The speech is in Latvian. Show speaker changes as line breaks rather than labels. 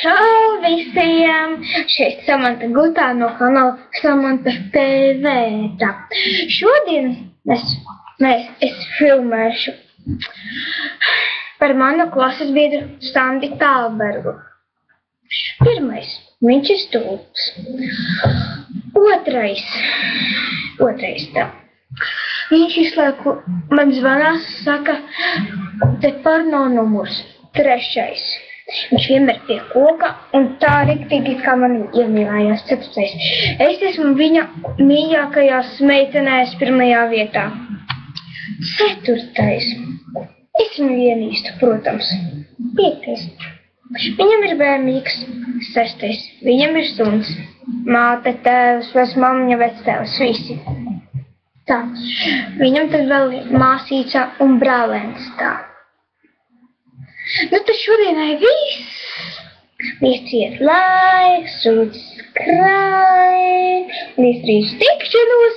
Čau visiem! Šeit Samanta Gutā no kanāla Samanta TV. Šodien es filmēšu par manu klases biedru Sandi Tālbergu. Pirmais, viņš ir stulbs. Otrais tā. Viņš izlaiku man zvanās, saka, te porno numurs. Trešais. Viņš vienmēr pie koka un tā riktīgi, kā man iemīlējās. Ceturtais. Es esmu viņa mīļākajās meitenēs pirmajā vietā. Ceturtais. Es viņu ienīstu, protams. Piektais. Viņam ir bērnīgs. Sestais. Viņam ir suns. Māte, tēvs, vecmammiņa, vectēvs, visi. Tā. Viņam tad vēl ir māsīca un brālēns tā. Nu, tad šodienai viss. Lieciet laiks, subscribe, līdz drīz tikšanos